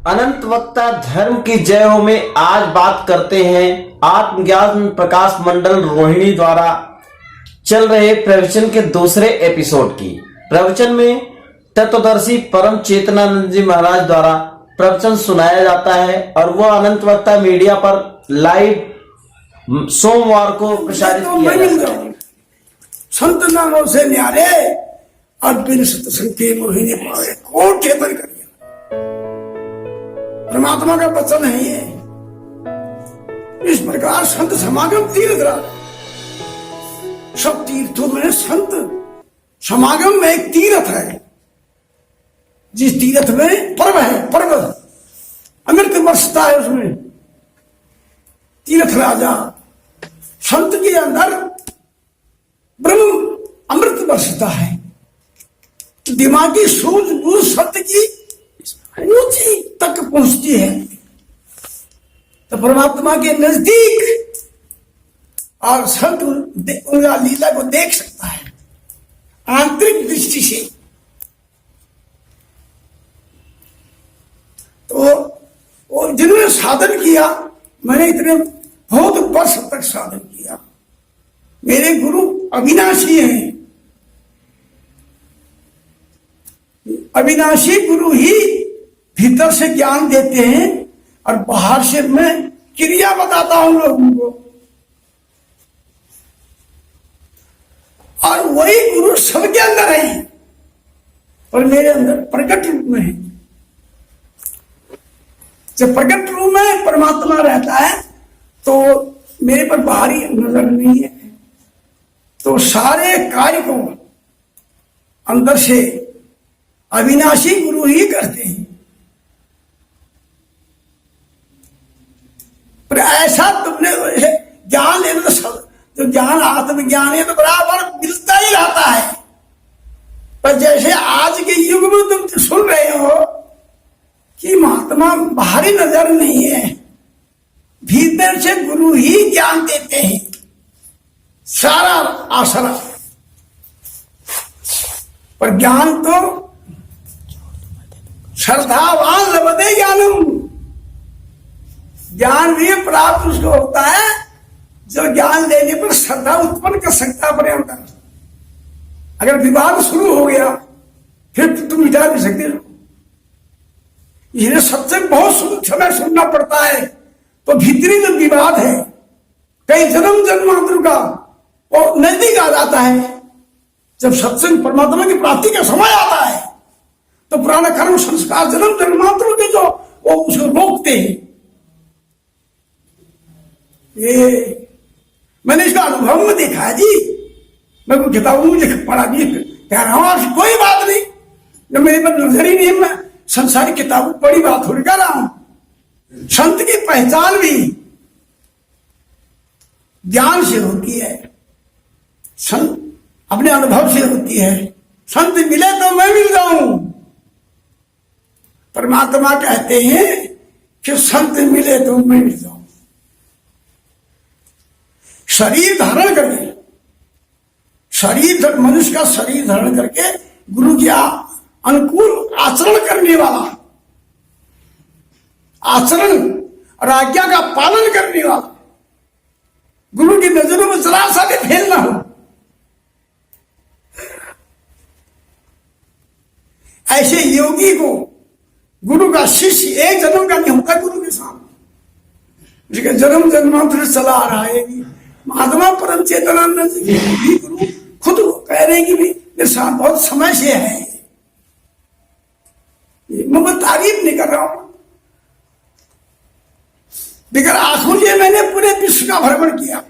अनंत वक्ता धर्म की जय हो में आज बात करते हैं आत्मज्ञान प्रकाश मंडल रोहिणी द्वारा चल रहे प्रवचन के दूसरे एपिसोड की। प्रवचन में तत्वदर्शी परम चेतनानंद जी महाराज द्वारा प्रवचन सुनाया जाता है और वह अनंत वक्ता मीडिया पर लाइव सोमवार को प्रसारित किया जाता है। संत नामों से न्यारे और बिन सत्संग के मोहिनी पावे कौन चेतन करिए। परमात्मा का वचन है ये। इस प्रकार संत समागम तीर्थ राज, सब तीर्थों में संत समागम में एक तीर्थ है। जिस तीर्थ में पर्व है, पर्व अमृत बरसता है, उसमें तीर्थ राजा संत के अंदर ब्रह्म अमृत बरसता है। दिमागी सूझबूझ सत्य की ऊंची तक पहुंचती है तो परमात्मा के नजदीक और संत उनका लीला को देख सकता है आंतरिक दृष्टि से। तो जिन्होंने साधन किया, मैंने इतने बहुत वर्ष तक साधन किया। मेरे गुरु अविनाशी हैं। अविनाशी गुरु ही भीतर से ज्ञान देते हैं और बाहर से मैं क्रिया बताता हूं लोगों को। और वही गुरु सबके अंदर है और मेरे अंदर प्रकट रूप में है। जब प्रकट रूप में परमात्मा रहता है तो मेरे पर बाहरी नजर नहीं है, तो सारे कार्य को अंदर से अविनाशी गुरु ही करते हैं। पर ऐसा तुमने ज्ञान लेना तो सब, तो ज्ञान आत्मज्ञान है तो बराबर मिलता ही रहता है। पर जैसे आज के युग में तुम सुन रहे हो कि महात्मा बाहरी नजर नहीं है, भीतर से गुरु ही ज्ञान देते हैं, सारा आसरा। पर ज्ञान तो श्रद्धावान लभते ज्ञानम, ज्ञान भी प्राप्त उसको होता है जो ज्ञान लेने पर श्रद्धा उत्पन्न कर सकता है अपने अंदर। अगर विवाद शुरू हो गया फिर तुम मिटा नहीं सकते। इन्हें सत्संग बहुत समय सुनना पड़ता है, तो भीतरी जो विवाद है कई जन्म जन्मांतर का वो नजदीक आ जाता है। जब सत्संग परमात्मा की प्राप्ति का समय आता है तो पुराना कर्म संस्कार जन्म जन्मांतर के जो वो उसको रोकते हैं। ये मैंने इसका अनुभव में देखा है जी। मैं कोई किताबों में पढ़ा भी कह रहा हूं, कोई बात नहीं, जब मेरे पर नजर ही नहीं, मैं संसारिक किताबों बड़ी बात थोड़ी कर रहा हूं। संत की पहचान भी ज्ञान से होती है, संत अपने अनुभव से होती है। संत मिले तो मैं मिल जाऊं। परमात्मा कहते हैं कि संत मिले तो मैं मिल जाऊं। शरीर धारण करके, शरीर मनुष्य का शरीर धारण करके गुरु के अनुकूल आचरण करने वाला, आचरण और आज्ञा का पालन करने वाला, गुरु की नजरों में जरा सा भी फेल ना हो, ऐसे योगी को गुरु का शिष्य एक जन्म का नहीं होता गुरु के सामने, जिसका जन्म जन्मांतर से चला आ रहा है। महात्मा परम चेतनानंद जी भी गुरु खुद कह रहे कि भी मेरे साथ बहुत समय से है। मैं तारीफ नहीं कर रहा हूं, लेकिन आंखों से मैंने पूरे विश्व का भ्रमण किया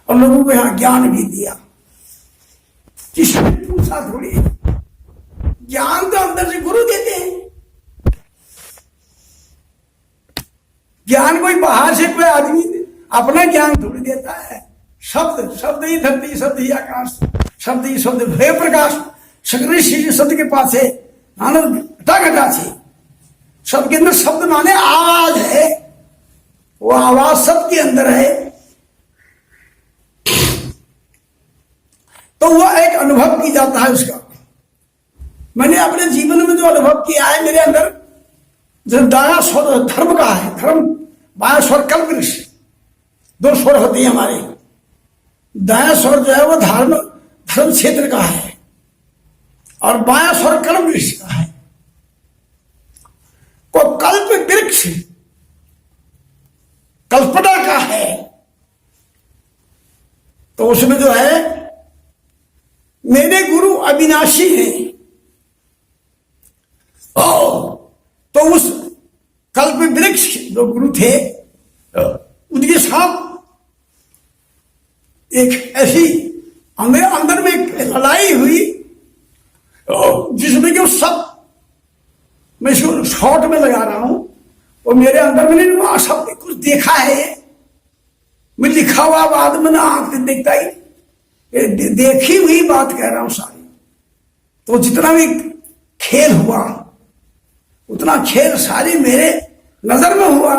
और लोगों को यहां ज्ञान भी दिया। किसी ने पूछा थोड़ी, ज्ञान तो अंदर से गुरु देते हैं। ज्ञान कोई बाहर से कोई आदमी अपना ज्ञान थोड़ी देता है। शब्द शब्द ही धरती, शब्द ही आकाश, शब्द ही शब्द भय प्रकाश, सकल शब्द के पास है आनंद घटा से। शब्द के अंदर शब्द माने आवाज है, वो आवाज सबके अंदर है। तो वह एक अनुभव की जाता है उसका। मैंने अपने जीवन में जो अनुभव किया है, मेरे अंदर जो दाया स्वर धर्म का है, धर्म, बाया स्वर कल्प वृक्ष, दो स्वर होते हैं हमारे। दाया स्वर जो है वो धर्म क्षेत्र का है और बाया स्वर कल्प वृक्ष का है। को कल्प वृक्ष कल्पना का है, तो उसमें जो है मेरे गुरु अविनाशी हैं। तो उस कल्प वृक्ष जो गुरु थे उनके साथ एक ऐसी अंदर में एक लड़ाई हुई जिसमें कि सब, मैं इसको शॉर्ट में लगा रहा हूं, और मेरे अंदर मैंने वहां सब कुछ देखा है। मैं लिखा हुआ बाद में ना आंख देखता ही, देखी हुई बात कह रहा हूं सारी। तो जितना भी खेल हुआ उतना खेल सारी मेरे नजर में हुआ।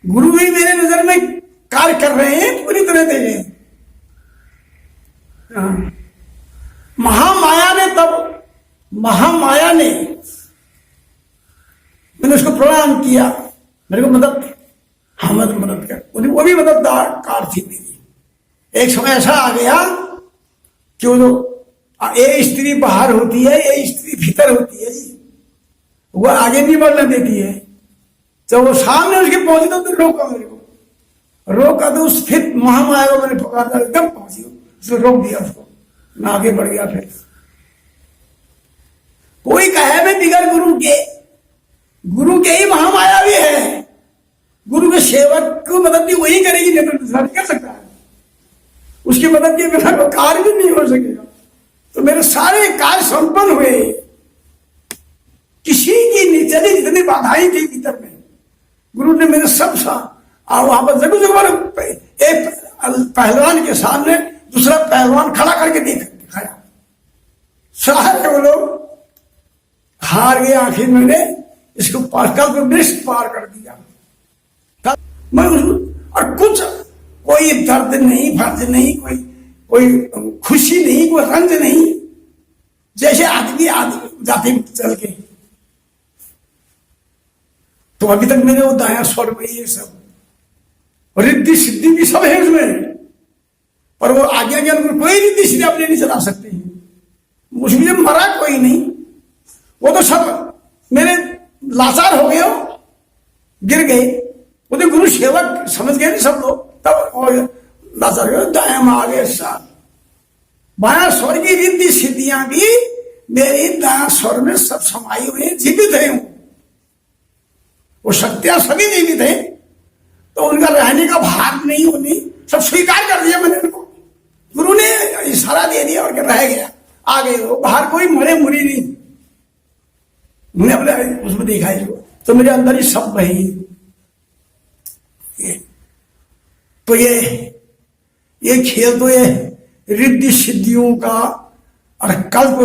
गुरु भी मेरे नजर में कार्य कर रहे हैं पूरी तरह से। महामाया ने मैंने उसको प्रणाम किया, मेरे को मदद, हाँ मदद कर, वो भी मददगार थी मेरी। एक समय ऐसा आ गया कि वो ये स्त्री बाहर होती है, ये स्त्री भीतर होती है, वो आगे नहीं बढ़ने देती है। जब वो सामने उसके पहुंची तो रोका, मेरे को रोका तो उस फिर महामाया को मैंने पकड़ा, एकदम पहुंची, उसको रोक दिया, उसको मैं आगे बढ़ गया। फिर कोई कहे मैं बिगड़ गुरु के ही महामाया भी है। गुरु के सेवक को मदद भी वही करेगी, नहीं तो दूसरा नहीं कर सकता है। उसकी मदद के बिना कोई कार्य भी नहीं हो सकेगा। तो मेरे सारे कार्य संपन्न हुए, किसी की नहीं चली, जितनी बाधाएं थी भीतर में गुरु ने मेरे सब वहां पर जगह एक पहलवान के सामने दूसरा पहलवान खड़ा करके दिखाया, सारे वो लोग हार गए। आखिर मैंने इसको कल्प वृक्ष पार कर दिया। मैं और कुछ कोई दर्द नहीं, फर्ज नहीं, कोई खुशी नहीं, कोई रंज नहीं, जैसे आदमी जाते चल के। तो अभी तक मैंने वो दाया स्वर में ये सब रिद्धि सिद्धि भी सब है उसमें, पर वो आगे कोई रिद्धि सिद्धि अपने नहीं चला सकते हैं। उसमें मरा कोई नहीं, वो तो सब मेरे लाचार हो गए, गिर गए। वो तो गुरु सेवक समझ गए नहीं सब लोग, तब और लाचार गए। दाया में आ गए साथ, बाया स्वर की रिद्धि सिद्धियां भी मेरी दाया स्वर में सब समाई हुई, जीवित है। वो शक्तियां सभी जीवित है, तो उनका रहने का भार नहीं होनी, सब स्वीकार कर दिया मैंने उनको। गुरु ने इशारा दे दिया और रह गया, आ गए वो बाहर, कोई मरे मुरी नहीं। मैंने अपने उसमें देखा है, तो मेरे अंदर ही सब वही। तो ये खेल तो ये रिद्धि सिद्धियों का और कल्प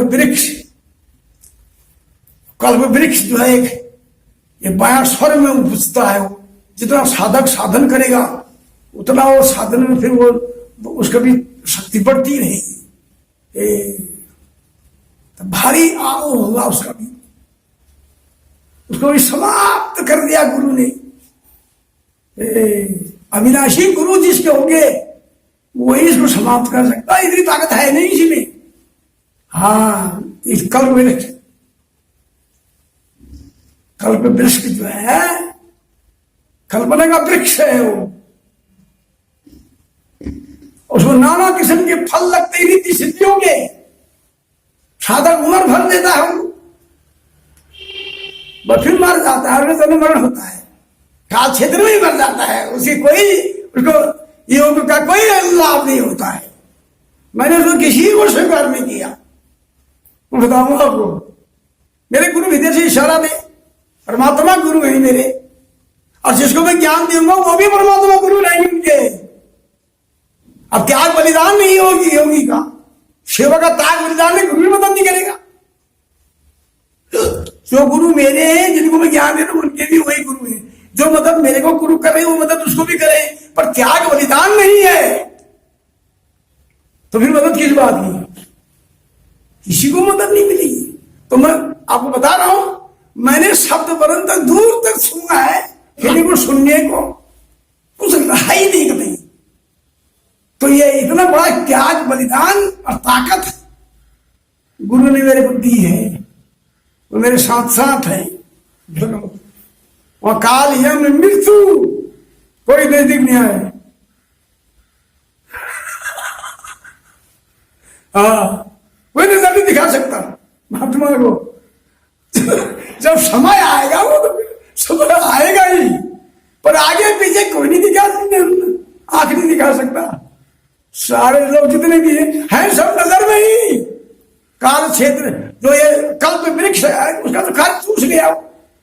वृक्ष जो है एक ये बाया स्वर में उपजता है। वो जितना साधक साधन करेगा उतना वो साधन में फिर वो उसका भी शक्ति बढ़ती रहेगी। तो भारी आओ होगा उसका भी, उसको भी समाप्त कर दिया गुरु ने। अविनाशी गुरु जिसके होंगे वही इसको समाप्त कर सकता, इतनी ताकत है नहीं इसी में। हाँ, इस कल्प वृक्ष जो है कल्पना का वृक्ष है वो, उसको नाना किस्म के फल लगते ही रिद्धि सिद्धियों के। साधक उम्र भर देता है, वह फिर मर जाता है, तो मरण होता है, काल क्षेत्र में ही मर जाता है, उसी कोई उसको योग का कोई लाभ नहीं होता है। मैंने उसको किसी को स्वीकार नहीं किया। बताऊंगा आपको, मेरे गुरु विद्या से इशारा दे, परमात्मा गुरु है मेरे, और जिसको मैं ज्ञान दूंगा वो भी परमात्मा गुरु रहेंगे उनके। अब त्याग बलिदान नहीं होगी योगी का, सेवा का त्याग बलिदान में गुरु भी मदद नहीं करेगा। जो गुरु मेरे हैं, जिनको मैं ज्ञान दे रहा हूं, उनके भी वही गुरु है। जो मदद मेरे को गुरु करे वो मदद उसको भी करे, पर त्याग बलिदान नहीं है, तो फिर मदद किस बात की? किसी को मदद नहीं मिलेगी। तो मैं आपको बता रहा हूं, मैंने शब्द वर्ण तक दूर तक सुना है, फिर को सुनने को कुछ रहा ही नहीं कहीं। तो ये इतना बड़ा त्याग, बलिदान और ताकत गुरु ने मेरे को दी है, वो मेरे साथ साथ है। और काल यम मृत्यु कोई नजदीक नहीं आए। हाँ, कोई नजर नहीं दिखा सकता महात्मा को। जब समय आएगा वो तो समय आएगा ही, पर आगे पीछे कोई नहीं दिखा सकता, आंख नहीं दिखा सकता। सारे लोग जितने भी हैं सब नजर में ही। काल क्षेत्र जो ये कल्प वृक्ष है उसका तो काल चूस गया,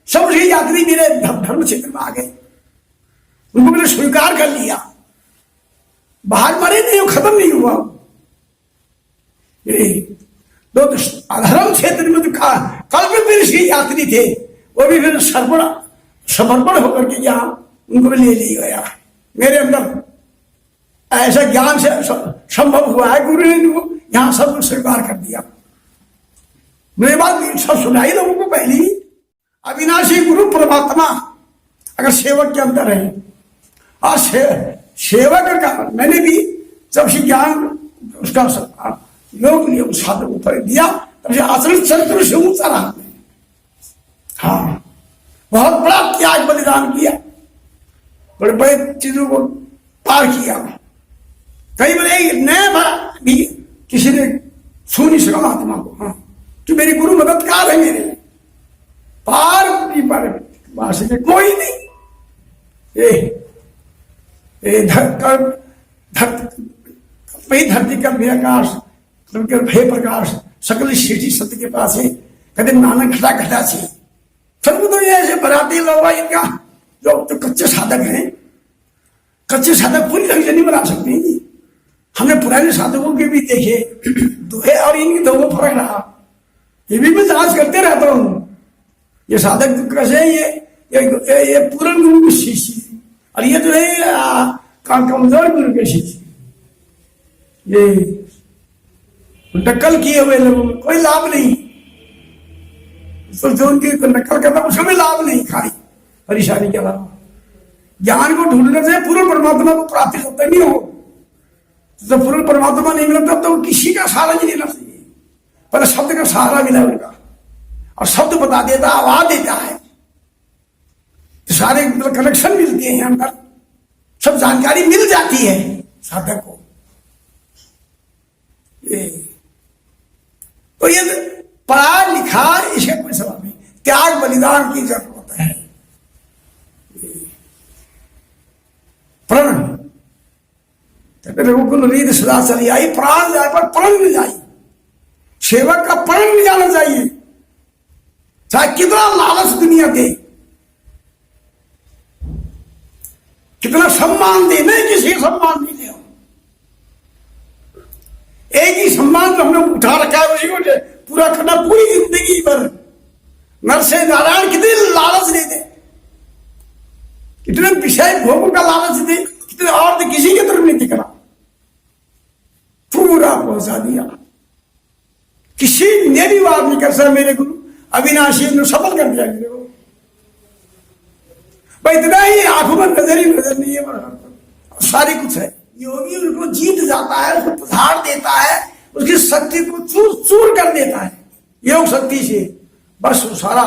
सब उसके यात्री मेरे धर्म क्षेत्र में आ गए, उनको मैंने स्वीकार कर लिया। बाहर मरे नहीं, वो खत्म नहीं हुआ। तो अधर्म क्षेत्र में तो कल्प वृक्ष के यात्री थे, वो भी फिर समर्पण होकर के यहाँ उनको भी ले लिया गया। मेरे अंदर ऐसा ज्ञान से संभव हुआ है, गुरु ने यहाँ सब स्वीकार कर दिया। मेरी बात सब सुनाई लोगों को पहली। अविनाशी गुरु परमात्मा अगर सेवक के अंदर है, और सेवक का मैंने भी जब से ज्ञान उसका योग लिया, उस साधन ऊपर दिया, तब से आचरण चरित्र से ऊंचा रहा। हाँ, बहुत बड़ा त्याग बलिदान किया, बड़े बड़े चीजों को पार किया। कई बार नया भी किसी ने छू नहीं सका आत्मा को। हाँ, कि मेरी गुरु मददगार है मेरे, पार की पार के कोई नहीं। धरती का भी आकाश भय प्रकाश सकल सृष्टि सत्य के पास है, कदे नानक घटा घटा से सबको। तो ये ऐसे बराती लोग इनका जो तो कच्चे साधक हैं, कच्चे साधक पूरी ढंग से नहीं बना सकते। हमने पुराने साधकों के भी देखे, दोहे और इनके दो में फर्क रहा। ये भी मैं जांच करते रहता हूं, ये साधक कैसे है, ये पूर्ण गुरु के शिष्य, और ये जो है कमजोर गुरु के शिष्य। ये नकल किए हुए लोगों में कोई लाभ नहीं, तो जो उनकी नकल करता है उसमें लाभ नहीं, खाई परेशानी के अलावा। ज्ञान को ढूंढने से पूर्ण परमात्मा को प्राप्ति होता नहीं हो, जब पूर्ण परमात्मा नहीं मिलता तो किसी का सहारा नहीं लेना चाहिए। पर शब्द का सहारा मिला उनका, और शब्द बता देता, आवाज देता है, तो सारे मतलब कनेक्शन मिलते हैं अंदर, सब जानकारी मिल जाती है साधक को। तो ये पढ़ा लिखा इसका कोई सवाल नहीं, त्याग बलिदान की जरूरत है। प्रण रीत सदा चली आई, प्राण जाए पर प्रण नहीं जाए। सेवक का प्रण नहीं जाना चाहिए, चाहे कितना लालच दुनिया दे, कितना सम्मान दे, नहीं किसी का सम्मान नहीं दे। एक ही सम्मान जो हमने उठा रखा है उसी को पूरा करना पूरी जिंदगी भर। नर से नारायण कितने लालच दे दे, कितने विषय भोगों का लालच दे, कितने और तो किसी की तरफ नहीं दिख रहा, पूरा पहुंचा दिया। किसी ने भी बात नहीं कर सकता। मेरे गुरु अविनाशी ने सफल कर दिया मेरे को। भाई इतना ही आंखों में नजर ही नजर नहीं है, सारी कुछ है। योगी उनको जीत जाता है, उसको पधार देता है, उसकी शक्ति को चूर चूर कर देता है योग शक्ति से। बस सारा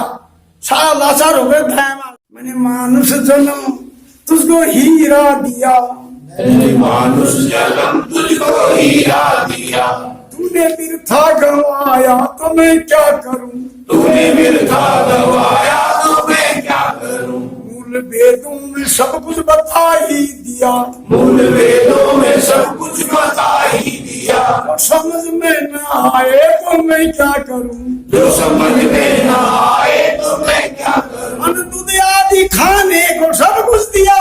लाचार हो गया। मैंने मानुष जन्म तुझको हीरा दिया, मैंने मानुष जन्म तुझको हीरा दिया, तूने वृथा गंवाया तो मैं क्या करूं, तूने वृथा गंवाया तो मैं क्या करूं। मूल वेदों में सब कुछ बता ही दिया, मूल वेदों में सब कुछ बता ही दिया, और समझ में न आए तो मैं क्या करूं, जो समझ में न आए तो मैं क्या करूं। अन्न दूध आदि खाने को सब कुछ दिया,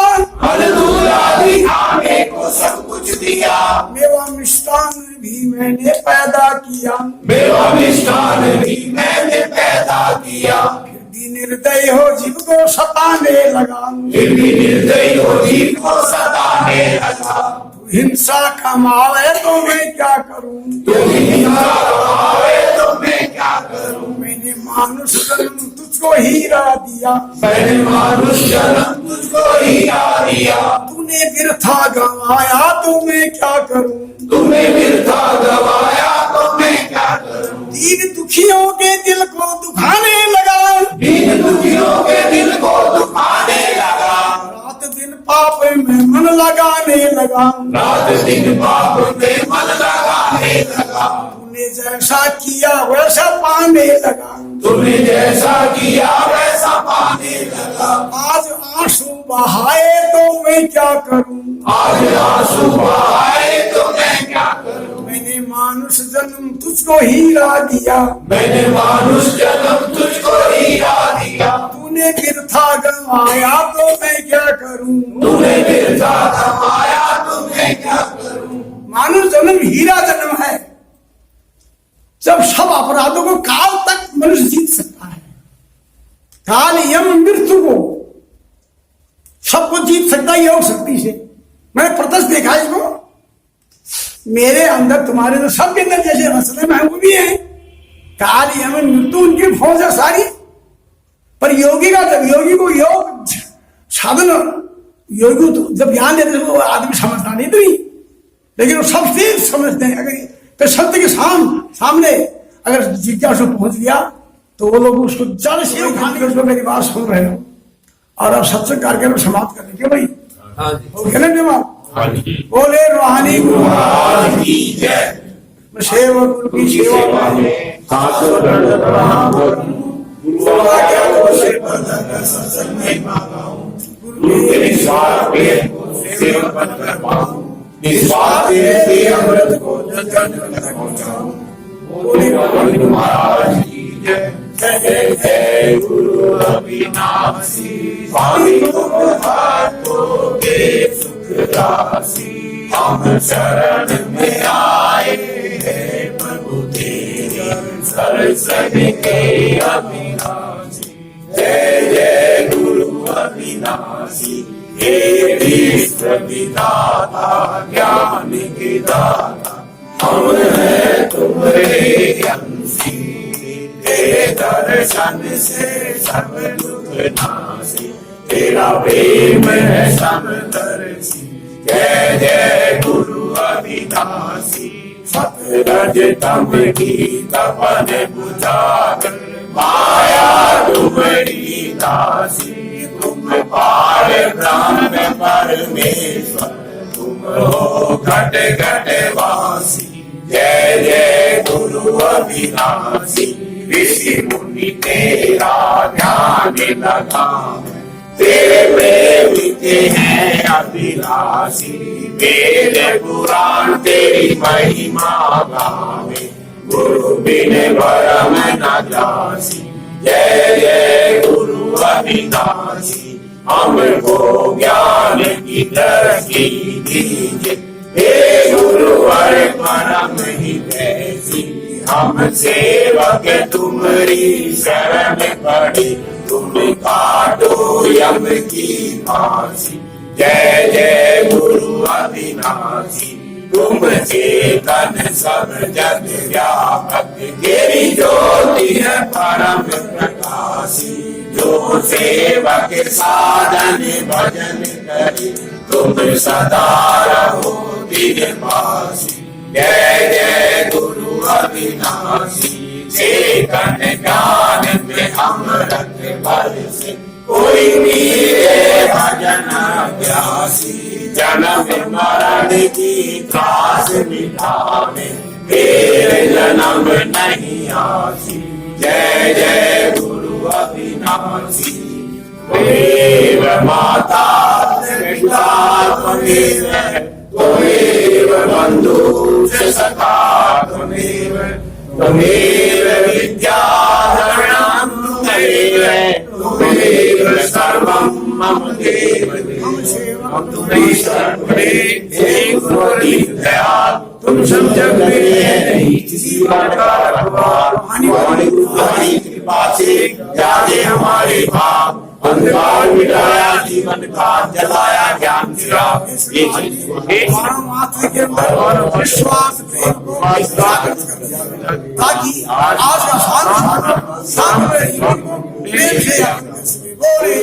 अन्न दूध आदि खाने को सब कुछ दिया, मेवा मिष्टान भी मैंने पैदा किया, मेवा मिष्टान भी मैंने पैदा किया। फिर भी निर्दय हो जीव को सताने लगा, फिर भी निर्दयी हो जीव को सताने लगा। हिंसा कमावे तो मैं क्या करूं, तू हिंसा कमावे तो मैं क्या करूं। मैंने मानुष जन्म तुझको हीरा दिया, मैंने मानुष जन्म तुझको हीरा दिया। तूने बिरथा गवाया तो मैं क्या करूं, तूने बिरथा गवाया तो मैं क्या करूं। दीन दुखियों के दिल को दुखाने लगा, दीन दुखियों के दिल को दुखाने लगा। रात दिन पाप में मन लगाने लगा, रात दिन पाप में मन लगाने लगा। तूने जैसा किया वैसा पाने लगा, तूने जैसा किया वैसा पाने लगा। आज आंसू बहाए तो मैं क्या करूं, आज आंसू बहाए तो मैं क्या करूं। मैंने मानुष जन्म तुझको हीरा दिया, मैंने मानुष जन्म तुझको हीरा दिया। तूने बिरथा गवाया तो मैं क्या करूं, तूने बिरथा गवाया तो मैं क्या करूं। मानुष जन्म हीरा जन्म है। जब सब अपराधों को काल तक मनुष्य जीत सकता है, काल यम मृत्यु को सबको जीत सकता है योग शक्ति से। मैंने प्रत्यक्ष देखा इसको, मेरे अंदर तुम्हारे अंदर सबके अंदर जैसे मसले में वो भी है। काल यम मृत्यु उनकी फौज है सारी, पर योगी का जब योगी को योग साधन, योगी तो जब ज्ञान देते वो आदमी समझता नहीं तो नहीं, लेकिन वो सब तेज समझते हैं। अगर तो सत्य के सामने अगर जिज्ञासु पहुंच गया तो वो लोग उसको ज्यादा से उठाने के, मेरी बात सुन रहे हो और अब सत्संग कार्यक्रम समाप्त करने के भाई बोले रूहानी महाराज की जय। सेवक की सेवा में सत्संग में मांगा हूं, गुरु के निस्वार्थ प्रेम को सेवक कर पाऊं। निस्वार्थ प्रेम से अमृत को जन जन तक पहुंचाऊं। बोले गोविंद महाराज की जय। जय जय गुरु अविनाशी, स्वामी तुम भक्तों के सुख राशि। हम शरण में आए हैं प्रभु तेरी, सरसग के अविनाशी। जय जय गुरु अविनाशी, हे विश्व विधाता ज्ञान के दाता। हम हैं तुम्हारे अंशी, तेरे दर्शन से सब दुख नासी। तेरा प्रेम है समदर्शी। जय जय गुरु अविनाशी, सतरज तम की तपन बुझाकर माया तुम्हारी दासी। तुम पार ब्रह्म परमेश्वर, तुम हो घट घट वासी। जय जय गुरु अविनाशी, ऋषि मुनि तेरा ध्यान लगा। तेरे प्रेम के हैं अभिलाषी, मेरे पुराण तेरी महिमा गावे। गुरु बिन भरम न जासी। जय जय गुरु अविनाशी, हमको ज्ञान की दृष्टि दीजिए। हे गुरुवर परम ही वैसी, हम सेवक तुम्हारी शरण पड़ी। तुम काटो यम की फांसी। जय जय गुरु अविनाशी, तुम चेतन सब जग व्यापक। तेरी ज्योति है परम प्रकाशी। जो सेवक साधन भजन करे, तुम सदा रहो तेरे पासी। जय जय गुरु अविनाशी, चेतन ज्ञान में अमृत बरसे। कोई मेरे भजन अभ्यासी, जन्म मरण की त्रास मिटावे। तेरे जन्म नहीं आसी। जय जय गुरु अविनाशी, देव माता पिता त्वमेव, त्वमेव बंधु सखा त्वमेव। त्वमेव विद्याधरणं त्वमेव, त्वमेव सर्वं मम देव। हम तुम्हें सर्वदे एक गुरु दयाल। तुम सब जग में है नहीं किसी बात का रखवार। हमारी गुरुवाणी कृपा से जागे हमारे भाव। अंधकार मिटाया जीवन का, जलाया ज्ञान चिराग। के अंदर विश्वास ताकि आज साथ रहेंगे प्रेम से बोले